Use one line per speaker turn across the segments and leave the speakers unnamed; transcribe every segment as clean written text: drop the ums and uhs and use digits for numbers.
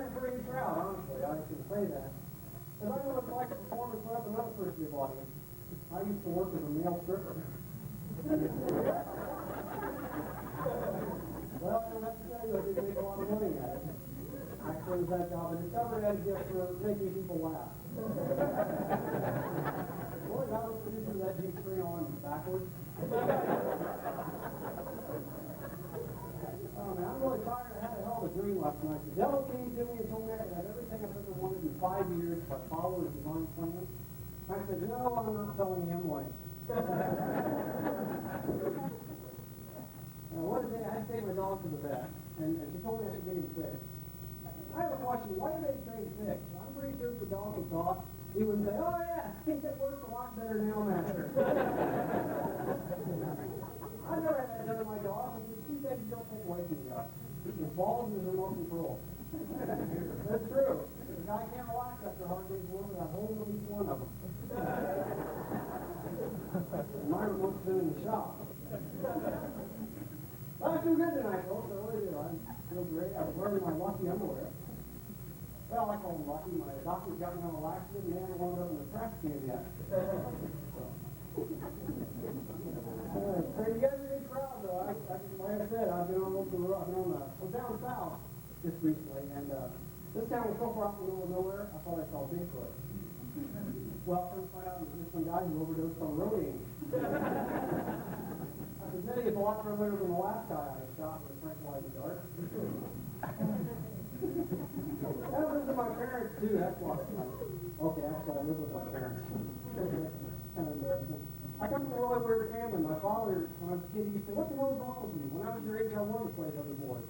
a pretty crowd, honestly, I can say that. Because I know what it's like to perform in front of another person's audience. I used to work as a male stripper. Well, I don't have to tell you, I did make a lot of money at it. Actually, it was that job. I discovered I had a gift for making people laugh. Boy, I was used to that G-string on backwards. Oh, man, I'm really tired. I had a hell of a dream last night. The devil came to me and told me I could have everything I've ever wanted in 5 years if I follow his divine plan. I said, no, I'm not telling him when. Now, one day, I had to take my dog to the vet, and she told me I should get him fixed. I have a question, why do they say fixed? I'm pretty sure if the dog was dog, he wouldn't say, oh yeah, I think that works a lot better now, master. I've never had that done to my dog, and there's 2 things you don't take away from the dog. His balls and his remote control. That's true. The guy can't relax after a hard day's work without holding at least one of them. My remote's been in the shop. I feel good tonight, folks. I really do. I feel great. I was wearing my lucky underwear. Well, I call them lucky. My doctor got me on a laxative, and they haven't wound up in the trash can yet. You guys are a big crowd, though. Like I said, I've been on the road. I've been on the, I was down south just recently, and this town was so far out in the middle of nowhere, I thought I saw Bigfoot. Well, come to find out it was just some guy who overdosed on roadie. I said, Betty, it's a lot further than the last guy I shot with a tranquilizer dart. I live with my parents, too. That's why it's funny. Okay, actually, I live with my parents. Kind of embarrassing. I come from a really weird family. My father, when I was a kid, he used to say, what the hell's wrong with you? When I was your age, I wanted to play with other boys.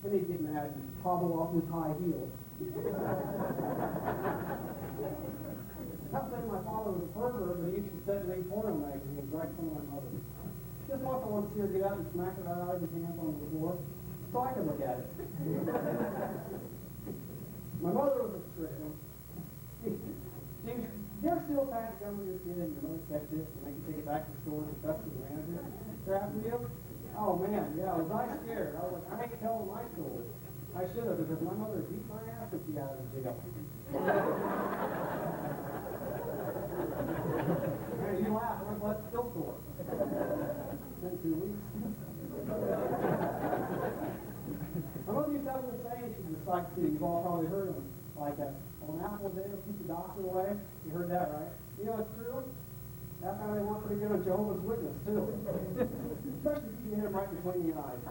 Then he'd get mad and hobble off with high heels. Not saying my father was a pervert, but he used to sit and read porno magazines right from my mother. Just once I wanted to see her get out and smack it right out of his hands on the floor, so I could look at it. My mother was a strict one. You ever steal a pack of gum when you're a kid and your mother catch it and make you take it back to the store and stuff to the manager? That happened to you? Oh man, yeah, was I scared? I was like, I hate telling my story. I should have, because my mother beat my ass when she got out of jail. Hey, you laugh, I'm glad it's still sore. It's been 2 weeks. My mother used to have a saying she was like, too. You've all probably heard of them. Like, on an apple a day will keep the doctor away. You heard that, right? You know, it's true. That's how they work pretty good on Jehovah's Witness, too. Especially if you hit them right between the eyes.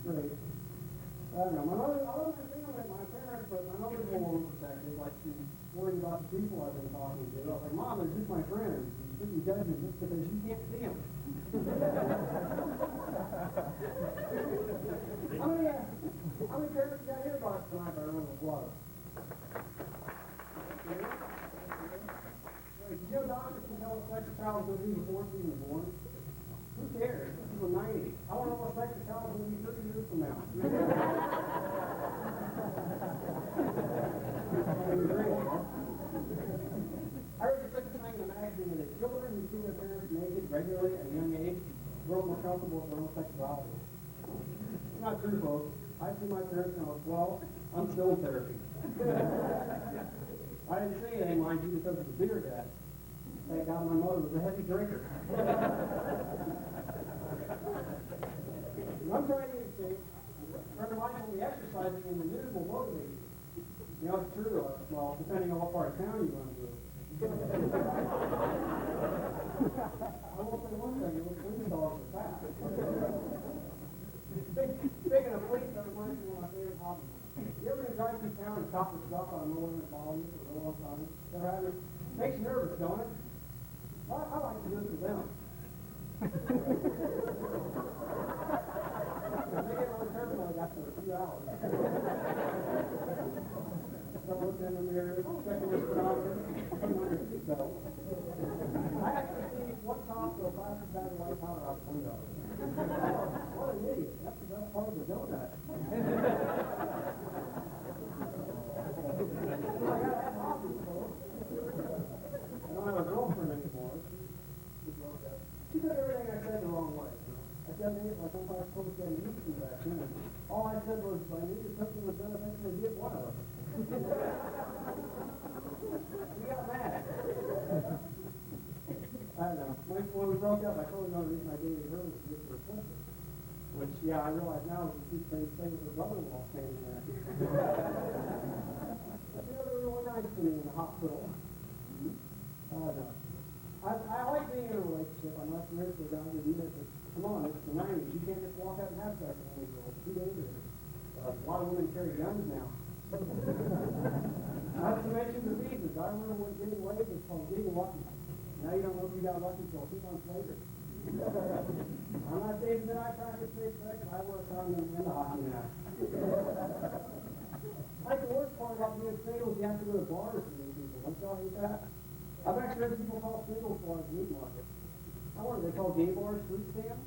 Great. I don't know. My mother, I love my family, my parents, but my mother's a little overprotective. Like, she's worried about the people I've been talking to. I was like, Mom, they're just my friends. You shouldn't judge them just because you can't see them. How many parents got here about tonight by running with water? Did you know doctors can tell what sex a child is going to be before it's even born? Who cares? This is the 90s. I want to know what sex a child is going to be 30 years from now. I read the second thing in the magazine that children who see their parents naked regularly at a young age grow more comfortable with their own sexuality. It's not true, folks. I see my parents when I was 12. I'm still in therapy. I didn't say anything, mind you, because of the beer debt. Thank God my mother was a heavy drinker. I'm trying to escape. A friend of mine told me exercising in the news will motivate you. You know, it's true. Well, depending on what part of town you run through. I won't say one thing, it was police dogs are fast. Speaking of police, that reminds me of one of my favorite hobbies. You ever been driving through town and cop the stuff on a lower and follow you for a long time? Never had it? Makes you nervous, don't it? Well, I like to do it for them. They get really paranoid after a few hours. Start looking in the mirror, checking your speedometer, putting on your seatbelt. I actually see one cop go plastic bag of white powder out the window. What an idiot. That's the best part of the donut. I gotta have hobbies, folks. I don't have a girlfriend anymore. She took everything I said the wrong way. I said things like sometimes supposed to get an easy back then. All I said was, I needed something with benefits Yeah, I realize now that these things stay with their brother-in-law standing there. But you know, they're really nice to me in the hospital. No. I like being in a relationship. I know that's weird for a guy to do that, but come on, it's the 90s. You can't just walk out and have sex with any girl. It's too dangerous. A lot of women carry guns now. Not to mention the visas. I remember when getting laid was called getting lucky. Now you don't know if you got lucky until a few months later. I'm not saying that I practice safe sex. I work on them in the hockey now. Like the worst part about being single is you have to go to bars to meet people. Don't y'all hate that? I've actually heard people call singles bars meat markets. I wonder, they call gay bars fruit stands?